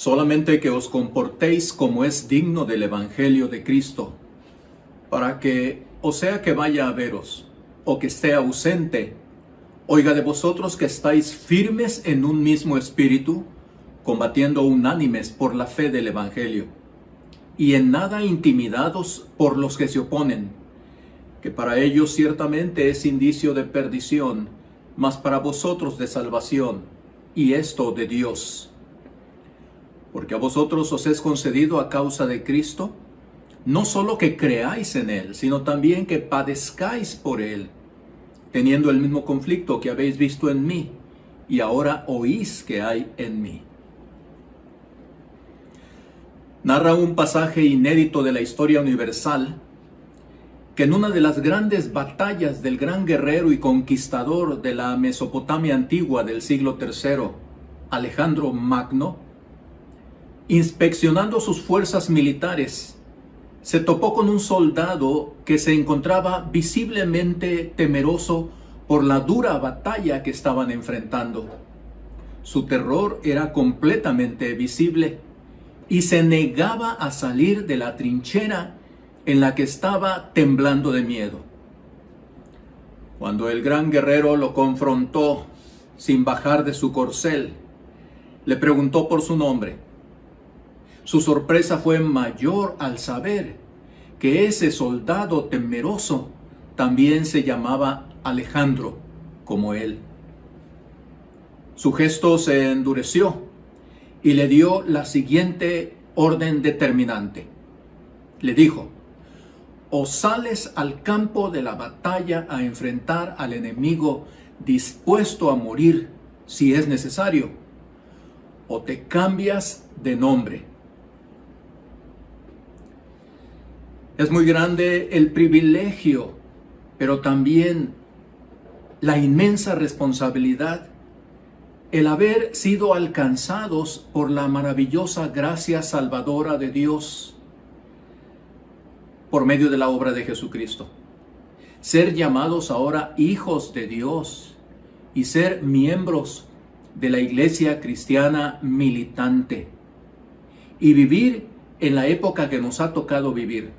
solamente que os comportéis como es digno del Evangelio de Cristo, para que, o sea que vaya a veros, o que esté ausente, oiga de vosotros que estáis firmes en un mismo espíritu, combatiendo unánimes por la fe del Evangelio, y en nada intimidados por los que se oponen, que para ellos ciertamente es indicio de perdición, mas para vosotros de salvación, y esto de Dios. Porque a vosotros os es concedido a causa de Cristo, no solo que creáis en Él, sino también que padezcáis por Él, teniendo el mismo conflicto que habéis visto en mí, y ahora oís que hay en mí. Narra un pasaje inédito de la historia universal, que en una de las grandes batallas del gran guerrero y conquistador de la Mesopotamia antigua del siglo III, Alejandro Magno, inspeccionando sus fuerzas militares, se topó con un soldado que se encontraba visiblemente temeroso por la dura batalla que estaban enfrentando. Su terror era completamente visible y se negaba a salir de la trinchera en la que estaba temblando de miedo. Cuando el gran guerrero lo confrontó sin bajar de su corcel, le preguntó por su nombre. Su sorpresa fue mayor al saber que ese soldado temeroso también se llamaba Alejandro, como él. Su gesto se endureció y le dio la siguiente orden determinante. Le dijo: o sales al campo de la batalla a enfrentar al enemigo dispuesto a morir si es necesario, o te cambias de nombre. Es muy grande el privilegio, pero también la inmensa responsabilidad, el haber sido alcanzados por la maravillosa gracia salvadora de Dios por medio de la obra de Jesucristo. Ser llamados ahora hijos de Dios y ser miembros de la iglesia cristiana militante y vivir en la época que nos ha tocado vivir,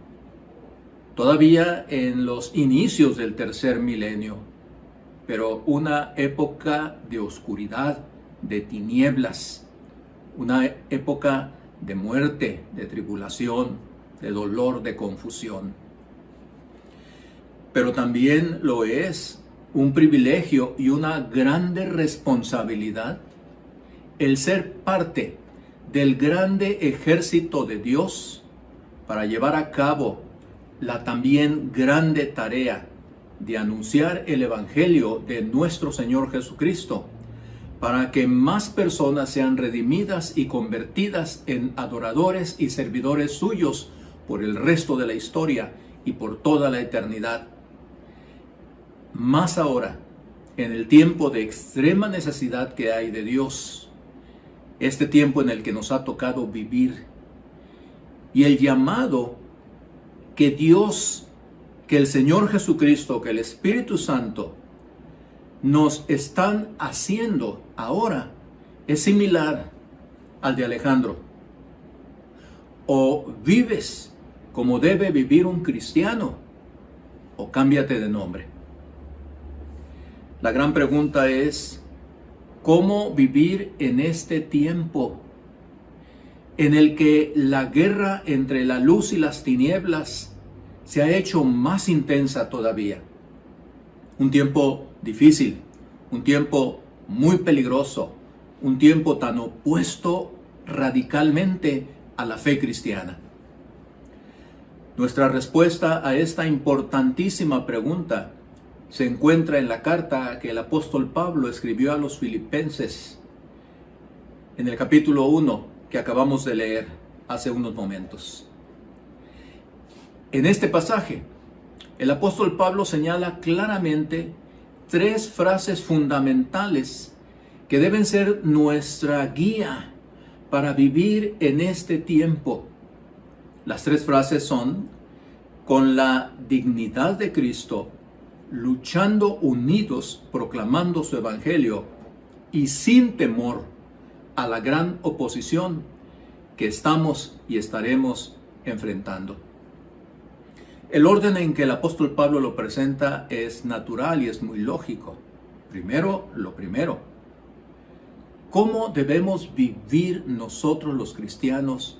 todavía en los inicios del tercer milenio, pero una época de oscuridad, de tinieblas, una época de muerte, de tribulación, de dolor, de confusión. Pero también lo es un privilegio y una grande responsabilidad el ser parte del grande ejército de Dios para llevar a cabo la también grande tarea de anunciar el Evangelio de nuestro Señor Jesucristo, para que más personas sean redimidas y convertidas en adoradores y servidores suyos por el resto de la historia y por toda la eternidad. Más ahora, en el tiempo de extrema necesidad que hay de Dios, este tiempo en el que nos ha tocado vivir, y el llamado que Dios, que el Señor Jesucristo, que el Espíritu Santo nos están haciendo ahora, es similar al de Alejandro. O vives como debe vivir un cristiano, o cámbiate de nombre. La gran pregunta es, ¿cómo vivir en este tiempo en el que la guerra entre la luz y las tinieblas se ha hecho más intensa todavía? Un tiempo difícil, un tiempo muy peligroso, un tiempo tan opuesto radicalmente a la fe cristiana. Nuestra respuesta a esta importantísima pregunta se encuentra en la carta que el apóstol Pablo escribió a los Filipenses, en el capítulo 1 que acabamos de leer hace unos momentos. En este pasaje, el apóstol Pablo señala claramente 3 frases fundamentales que deben ser nuestra guía para vivir en este tiempo. Las 3 frases son: con la dignidad de Cristo, luchando unidos, proclamando su evangelio y sin temor a la gran oposición que estamos y estaremos enfrentando. El orden en que el apóstol Pablo lo presenta es natural y es muy lógico. Primero, lo primero. ¿Cómo debemos vivir nosotros los cristianos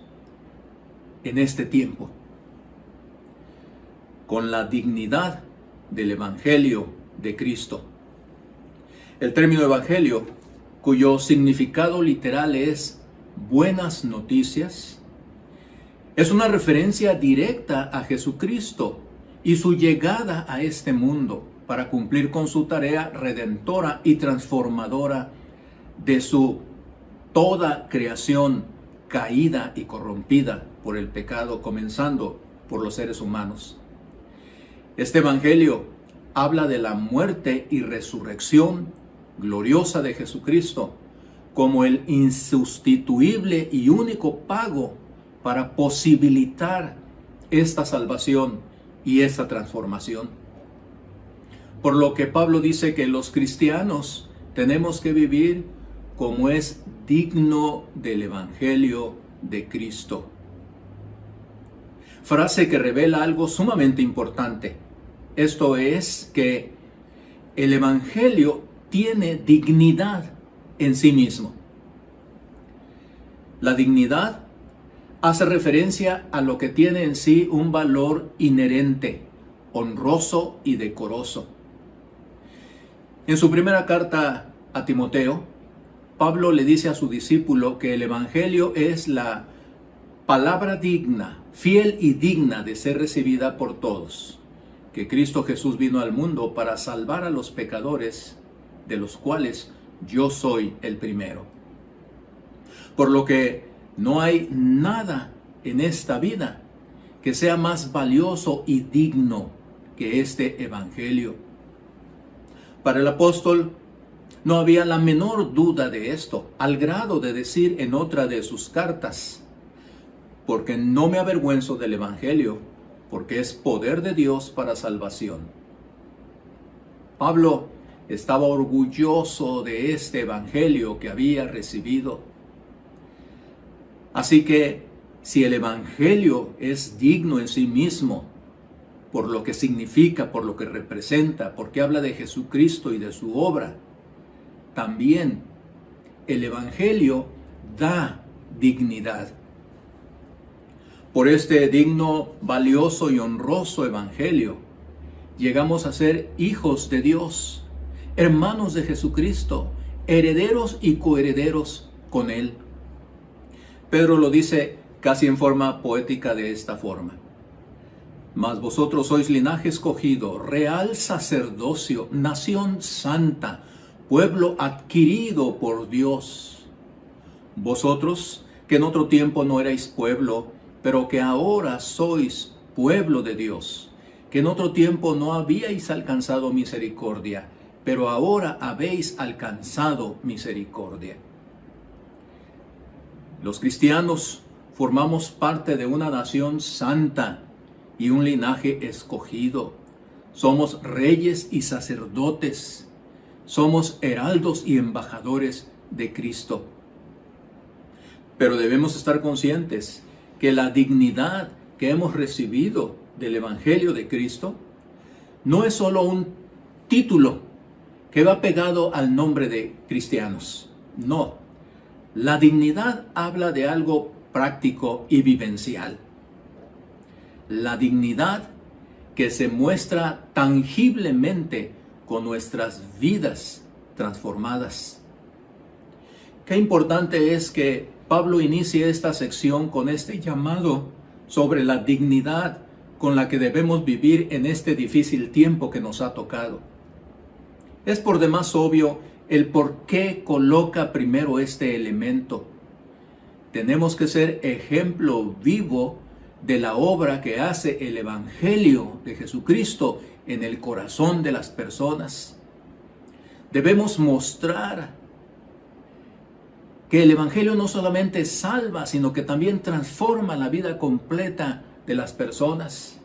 en este tiempo? Con la dignidad del Evangelio de Cristo. El término Evangelio, cuyo significado literal es buenas noticias, es una referencia directa a Jesucristo y su llegada a este mundo para cumplir con su tarea redentora y transformadora de su toda creación caída y corrompida por el pecado, comenzando por los seres humanos. Este evangelio habla de la muerte y resurrección gloriosa de Jesucristo como el insustituible y único pago para posibilitar esta salvación y esta transformación. Por lo que Pablo dice que los cristianos tenemos que vivir como es digno del Evangelio de Cristo. Frase que revela algo sumamente importante. Esto es que el Evangelio tiene dignidad en sí mismo. La dignidad hace referencia a lo que tiene en sí un valor inherente, honroso y decoroso. En su primera carta a Timoteo, Pablo le dice a su discípulo que el Evangelio es la palabra digna, fiel y digna de ser recibida por todos, que Cristo Jesús vino al mundo para salvar a los pecadores, de los cuales yo soy el primero. Por lo que no hay nada en esta vida que sea más valioso y digno que este evangelio. Para el apóstol no había la menor duda de esto, al grado de decir en otra de sus cartas: porque no me avergüenzo del evangelio, porque es poder de Dios para salvación. Pablo estaba orgulloso de este evangelio que había recibido. Así que si el evangelio es digno en sí mismo, por lo que significa, por lo que representa, porque habla de Jesucristo y de su obra, también el evangelio da dignidad. Por este digno, valioso y honroso evangelio, llegamos a ser hijos de Dios, hermanos de Jesucristo, herederos y coherederos con Él. Pedro lo dice casi en forma poética de esta forma: mas vosotros sois linaje escogido, real sacerdocio, nación santa, pueblo adquirido por Dios. Vosotros que en otro tiempo no erais pueblo, pero que ahora sois pueblo de Dios, que en otro tiempo no habíais alcanzado misericordia, pero ahora habéis alcanzado misericordia. Los cristianos formamos parte de una nación santa y un linaje escogido. Somos reyes y sacerdotes. Somos heraldos y embajadores de Cristo. Pero debemos estar conscientes que la dignidad que hemos recibido del Evangelio de Cristo no es solo un título que va pegado al nombre de cristianos. No. La dignidad habla de algo práctico y vivencial. La dignidad que se muestra tangiblemente con nuestras vidas transformadas. Qué importante es que Pablo inicie esta sección con este llamado sobre la dignidad con la que debemos vivir en este difícil tiempo que nos ha tocado. Es por demás obvio el por qué coloca primero este elemento. Tenemos que ser ejemplo vivo de la obra que hace el Evangelio de Jesucristo en el corazón de las personas. Debemos mostrar que el Evangelio no solamente salva, sino que también transforma la vida completa de las personas.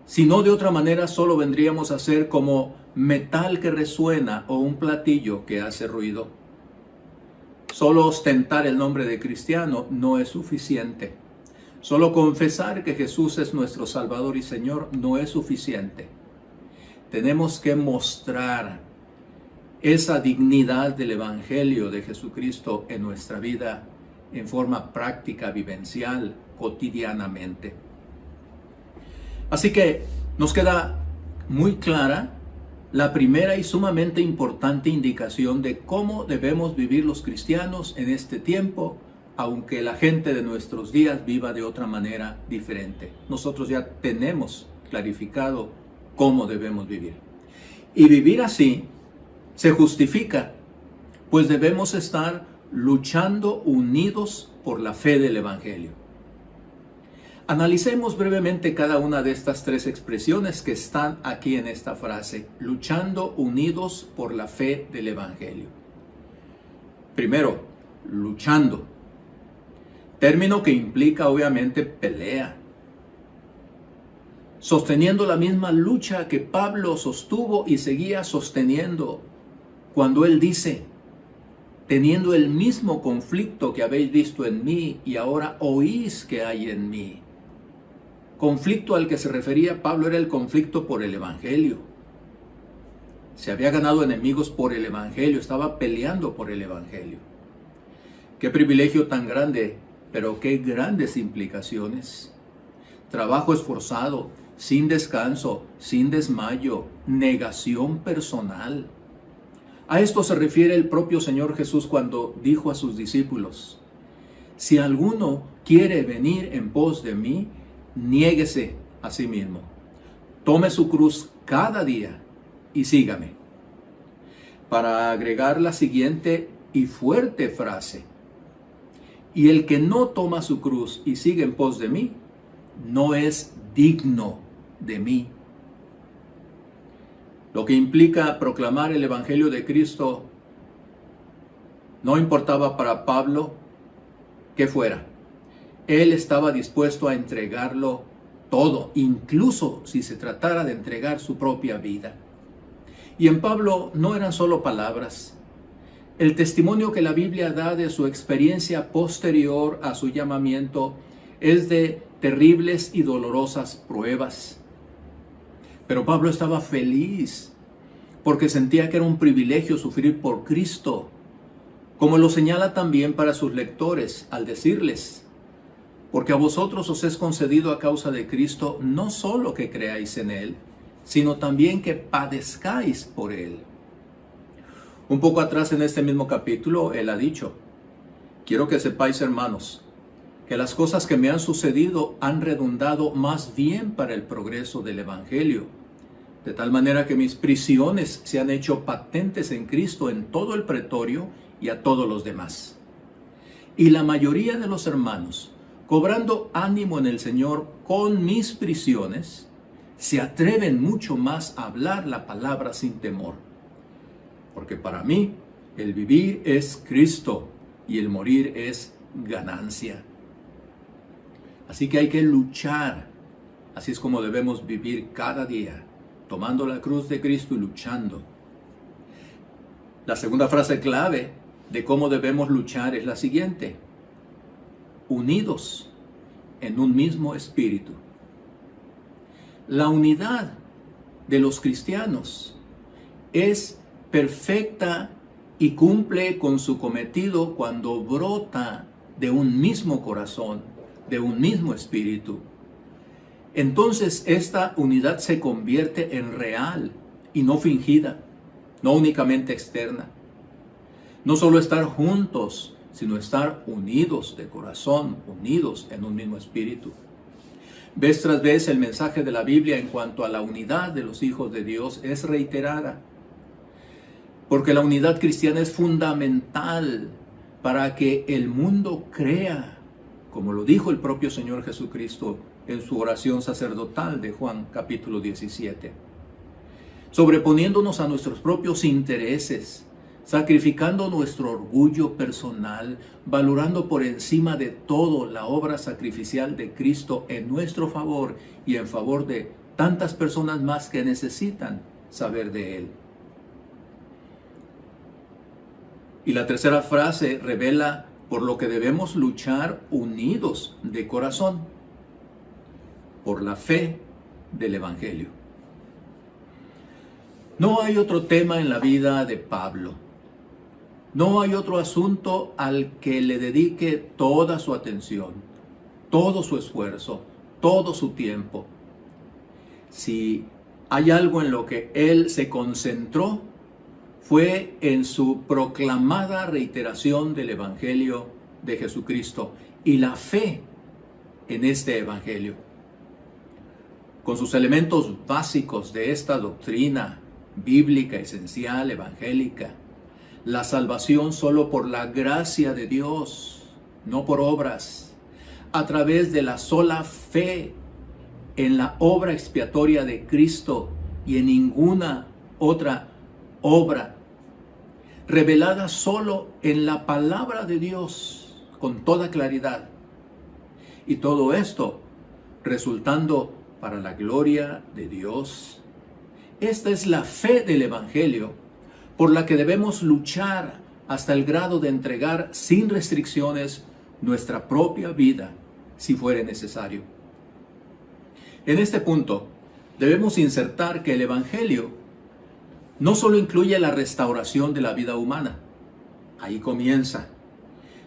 Si no, de otra manera solo vendríamos a ser como metal que resuena o un platillo que hace ruido. Solo ostentar el nombre de cristiano no es suficiente. Solo confesar que Jesús es nuestro Salvador y Señor no es suficiente. Tenemos que mostrar esa dignidad del Evangelio de Jesucristo en nuestra vida en forma práctica, vivencial, cotidianamente. Así que nos queda muy clara la primera y sumamente importante indicación de cómo debemos vivir los cristianos en este tiempo, aunque la gente de nuestros días viva de otra manera diferente. Nosotros ya tenemos clarificado cómo debemos vivir. Y vivir así se justifica, pues debemos estar luchando unidos por la fe del Evangelio. Analicemos brevemente cada una de estas tres expresiones que están aquí en esta frase, luchando unidos por la fe del Evangelio. Primero, luchando, término que implica obviamente pelea, sosteniendo la misma lucha que Pablo sostuvo y seguía sosteniendo cuando él dice, teniendo el mismo conflicto que habéis visto en mí y ahora oís que hay en mí. Conflicto al que se refería Pablo era el conflicto por el Evangelio. Se había ganado enemigos por el Evangelio, estaba peleando por el Evangelio. Qué privilegio tan grande, pero qué grandes implicaciones. Trabajo esforzado, sin descanso, sin desmayo, negación personal. A esto se refiere el propio Señor Jesús cuando dijo a sus discípulos, si alguno quiere venir en pos de mí, niéguese a sí mismo, tome su cruz cada día y sígame. Para agregar la siguiente y fuerte frase, y el que no toma su cruz y sigue en pos de mí, no es digno de mí. Lo que implica proclamar el Evangelio de Cristo no importaba para Pablo que fuera. Él estaba dispuesto a entregarlo todo, incluso si se tratara de entregar su propia vida. Y en Pablo no eran solo palabras. El testimonio que la Biblia da de su experiencia posterior a su llamamiento es de terribles y dolorosas pruebas. Pero Pablo estaba feliz porque sentía que era un privilegio sufrir por Cristo, como lo señala también para sus lectores al decirles, porque a vosotros os es concedido a causa de Cristo no solo que creáis en Él, sino también que padezcáis por Él. Un poco atrás en este mismo capítulo, Él ha dicho, quiero que sepáis, hermanos, que las cosas que me han sucedido han redundado más bien para el progreso del Evangelio, de tal manera que mis prisiones se han hecho patentes en Cristo en todo el pretorio y a todos los demás. Y la mayoría de los hermanos, cobrando ánimo en el Señor con mis prisiones, se atreven mucho más a hablar la palabra sin temor. Porque para mí el vivir es Cristo y el morir es ganancia. Así que hay que luchar. Así es como debemos vivir cada día, tomando la cruz de Cristo y luchando. La segunda frase clave de cómo debemos luchar es la siguiente: unidos en un mismo espíritu. La unidad de los cristianos es perfecta y cumple con su cometido cuando brota de un mismo corazón, de un mismo espíritu. Entonces esta unidad se convierte en real y no fingida, no únicamente externa. No solo estar juntos, sino estar unidos de corazón, unidos en un mismo espíritu. Vez tras vez el mensaje de la Biblia en cuanto a la unidad de los hijos de Dios es reiterada, porque la unidad cristiana es fundamental para que el mundo crea, como lo dijo el propio Señor Jesucristo en su oración sacerdotal de Juan capítulo 17. Sobreponiéndonos a nuestros propios intereses, sacrificando nuestro orgullo personal, valorando por encima de todo la obra sacrificial de Cristo en nuestro favor y en favor de tantas personas más que necesitan saber de Él. Y la tercera frase revela por lo que debemos luchar unidos de corazón, por la fe del Evangelio. No hay otro tema en la vida de Pablo. No hay otro asunto al que le dedique toda su atención, todo su esfuerzo, todo su tiempo. Si hay algo en lo que él se concentró, fue en su proclamada reiteración del Evangelio de Jesucristo y la fe en este Evangelio. Con sus elementos básicos de esta doctrina bíblica, esencial, evangélica, la salvación solo por la gracia de Dios, no por obras, a través de la sola fe en la obra expiatoria de Cristo y en ninguna otra obra, revelada solo en la palabra de Dios con toda claridad. Y todo esto resultando para la gloria de Dios. Esta es la fe del Evangelio por la que debemos luchar hasta el grado de entregar sin restricciones nuestra propia vida si fuere necesario. En este punto debemos insertar que el Evangelio no solo incluye la restauración de la vida humana, ahí comienza,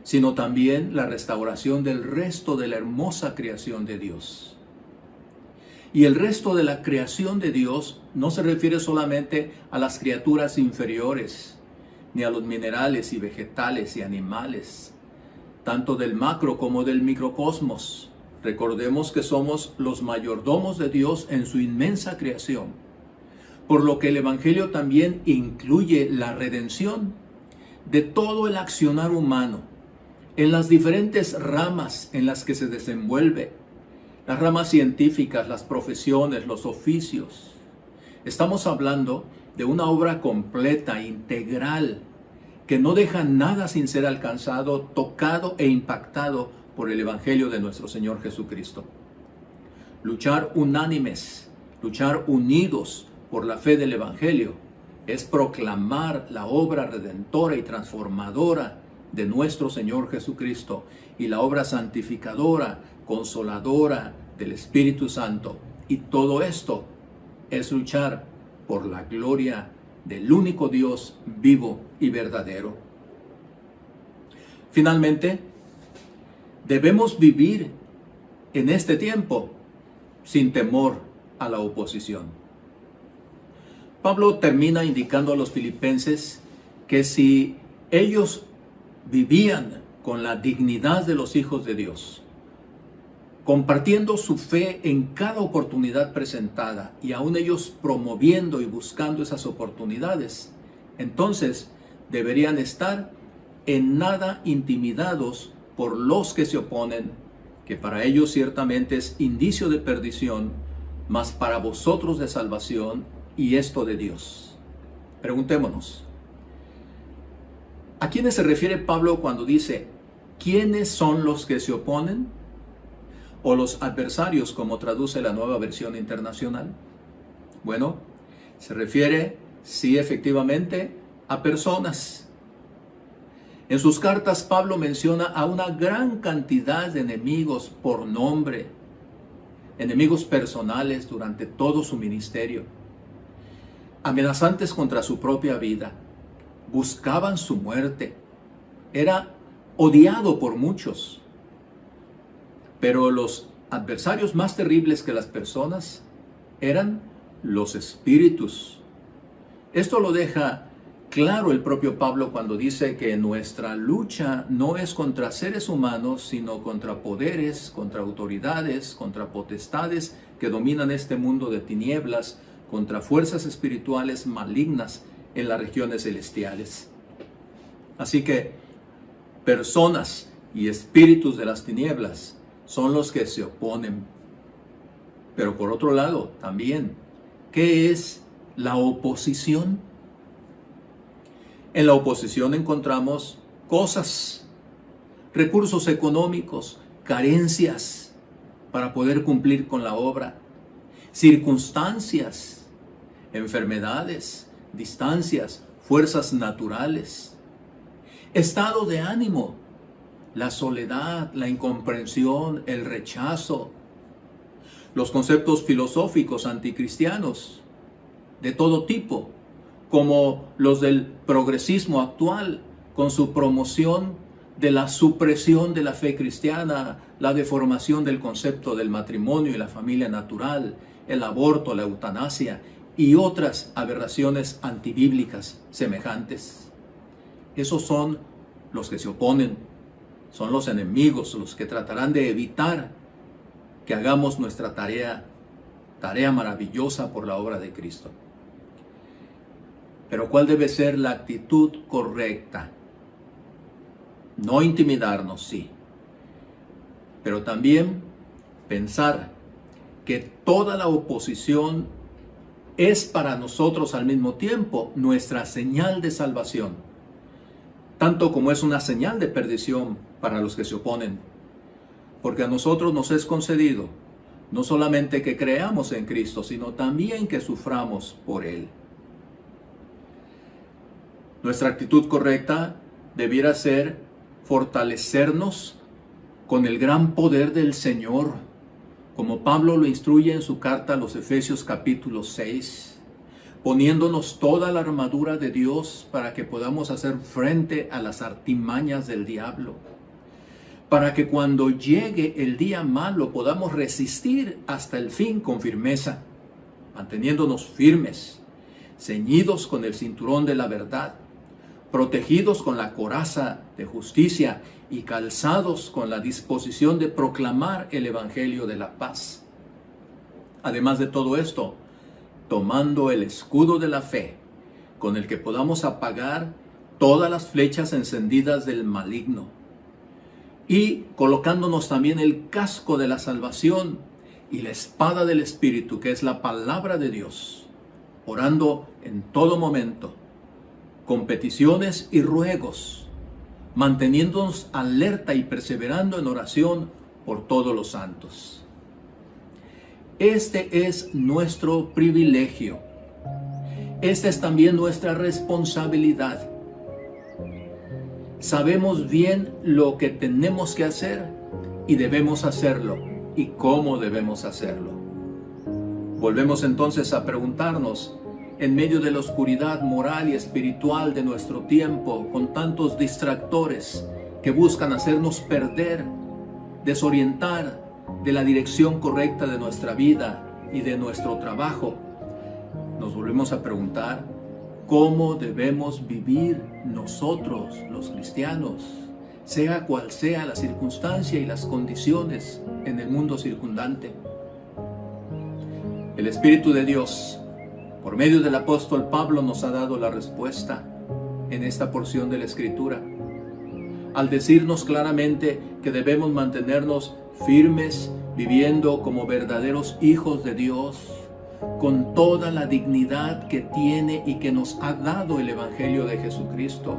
sino también la restauración del resto de la hermosa creación de Dios. Y el resto de la creación de Dios no se refiere solamente a las criaturas inferiores, ni a los minerales y vegetales y animales, tanto del macro como del microcosmos. Recordemos que somos los mayordomos de Dios en su inmensa creación, por lo que el Evangelio también incluye la redención de todo el accionar humano, en las diferentes ramas en las que se desenvuelve, las ramas científicas, las profesiones, los oficios. Estamos hablando de una obra completa, integral, que no deja nada sin ser alcanzado, tocado e impactado por el Evangelio de nuestro Señor Jesucristo. Luchar unánimes, luchar unidos por la fe del Evangelio, es proclamar la obra redentora y transformadora de nuestro Señor Jesucristo y la obra santificadora, consoladora del Espíritu Santo. Y todo esto es luchar por la gloria del único Dios vivo y verdadero. Finalmente, debemos vivir en este tiempo sin temor a la oposición. Pablo termina indicando a los filipenses que si ellos vivían con la dignidad de los hijos de Dios, compartiendo su fe en cada oportunidad presentada y aún ellos promoviendo y buscando esas oportunidades, entonces deberían estar en nada intimidados por los que se oponen, que para ellos ciertamente es indicio de perdición, mas para vosotros de salvación, y esto de Dios. Preguntémonos, ¿a quiénes se refiere Pablo cuando dice, ¿quiénes son los que se oponen? ¿O los adversarios, como traduce la Nueva Versión Internacional? Bueno, se refiere, sí, efectivamente, a personas. En sus cartas, Pablo menciona a una gran cantidad de enemigos por nombre, enemigos personales durante todo su ministerio, amenazantes contra su propia vida, buscaban su muerte, era odiado por muchos. Pero los adversarios más terribles que las personas eran los espíritus. Esto lo deja claro el propio Pablo cuando dice que nuestra lucha no es contra seres humanos, sino contra poderes, contra autoridades, contra potestades que dominan este mundo de tinieblas, contra fuerzas espirituales malignas en las regiones celestiales. Así que personas y espíritus de las tinieblas son los que se oponen. Pero por otro lado, también, ¿qué es la oposición? En la oposición encontramos cosas, recursos económicos, carencias para poder cumplir con la obra, circunstancias, enfermedades, distancias, fuerzas naturales. estado de ánimo, la soledad, la incomprensión, el rechazo, los conceptos filosóficos anticristianos de todo tipo, como los del progresismo actual, con su promoción de la supresión de la fe cristiana, la deformación del concepto del matrimonio y la familia natural, el aborto, la eutanasia y otras aberraciones antibíblicas semejantes. Esos son los que se oponen, son los enemigos, los que tratarán de evitar que hagamos nuestra tarea maravillosa por la obra de Cristo. Pero ¿cuál debe ser la actitud correcta? No intimidarnos, sí, pero también pensar que toda la oposición es para nosotros al mismo tiempo nuestra señal de salvación, tanto como es una señal de perdición para los que se oponen, porque a nosotros nos es concedido no solamente que creamos en Cristo, sino también que suframos por Él. Nuestra actitud correcta debiera ser fortalecernos con el gran poder del Señor, como Pablo lo instruye en su carta a los Efesios capítulo 6, poniéndonos toda la armadura de Dios para que podamos hacer frente a las artimañas del diablo, para que cuando llegue el día malo podamos resistir hasta el fin con firmeza, manteniéndonos firmes, ceñidos con el cinturón de la verdad, protegidos con la coraza de justicia y calzados con la disposición de proclamar el evangelio de la paz. Además de todo esto, tomando el escudo de la fe, con el que podamos apagar todas las flechas encendidas del maligno, y colocándonos también el casco de la salvación y la espada del Espíritu, que es la palabra de Dios, orando en todo momento, con peticiones y ruegos, manteniéndonos alerta y perseverando en oración por todos los santos. Este es nuestro privilegio. Esta es también nuestra responsabilidad. Sabemos bien lo que tenemos que hacer y debemos hacerlo y cómo debemos hacerlo. Volvemos entonces a preguntarnos, en medio de la oscuridad moral y espiritual de nuestro tiempo, con tantos distractores que buscan hacernos perder, desorientar de la dirección correcta de nuestra vida y de nuestro trabajo, nos volvemos a preguntar cómo debemos vivir nosotros, los cristianos, sea cual sea la circunstancia y las condiciones en el mundo circundante. El Espíritu de Dios, por medio del apóstol Pablo, nos ha dado la respuesta en esta porción de la Escritura, al decirnos claramente que debemos mantenernos firmes, viviendo como verdaderos hijos de Dios, con toda la dignidad que tiene y que nos ha dado el Evangelio de Jesucristo.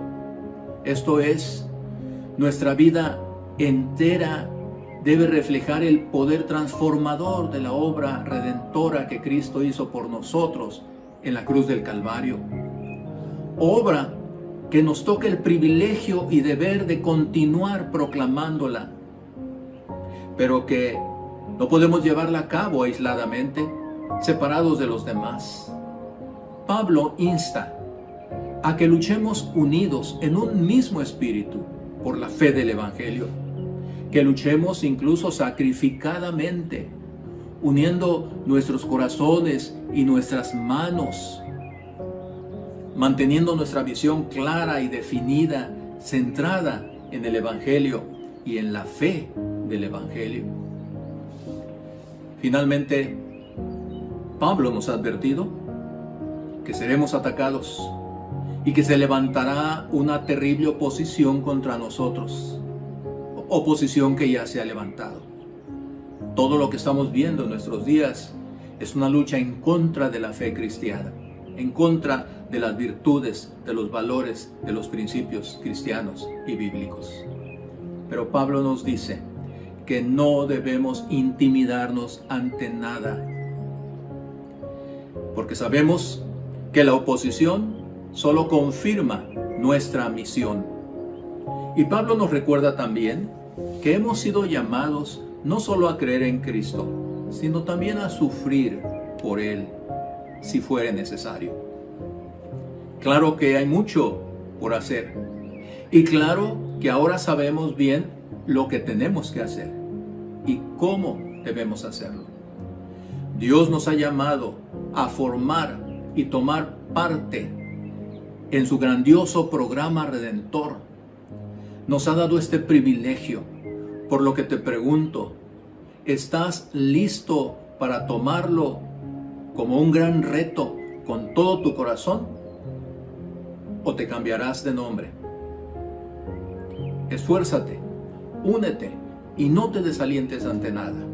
Esto es, nuestra vida entera debe reflejar el poder transformador de la obra redentora que Cristo hizo por nosotros en la cruz del Calvario. Obra que nos toca el privilegio y deber de continuar proclamándola, pero que no podemos llevarla a cabo aisladamente, separados de los demás. Pablo insta a que luchemos unidos en un mismo espíritu por la fe del Evangelio, que luchemos incluso sacrificadamente, uniendo nuestros corazones y nuestras manos, manteniendo nuestra visión clara y definida, centrada en el Evangelio y en la fe del Evangelio. Finalmente, Pablo nos ha advertido que seremos atacados y que se levantará una terrible oposición contra nosotros, oposición que ya se ha levantado. Todo lo que estamos viendo en nuestros días es una lucha en contra de la fe cristiana, en contra de las virtudes, de los valores, de los principios cristianos y bíblicos. Pero Pablo nos dice que no debemos intimidarnos ante nada, porque sabemos que la oposición solo confirma nuestra misión, Y Pablo nos recuerda también que hemos sido llamados no solo a creer en Cristo, sino también a sufrir por Él, si fuere necesario. Claro que hay mucho por hacer, y claro que ahora sabemos bien lo que tenemos que hacer y cómo debemos hacerlo. Dios nos ha llamado a formar y tomar parte en su grandioso programa redentor. Nos ha dado este privilegio, por lo que te pregunto, ¿estás listo para tomarlo como un gran reto con todo tu corazón? ¿O te cambiarás de nombre? Esfuérzate, únete y no te desalientes ante nada.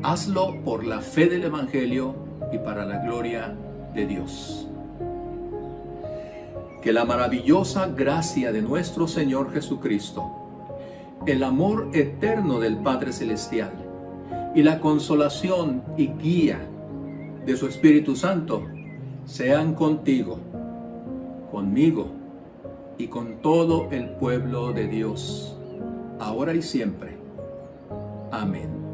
Hazlo por la fe del Evangelio y para la gloria de Dios. Que la maravillosa gracia de nuestro Señor Jesucristo, el amor eterno del Padre Celestial y la consolación y guía de su Espíritu Santo sean contigo, conmigo y con todo el pueblo de Dios, ahora y siempre. Amén.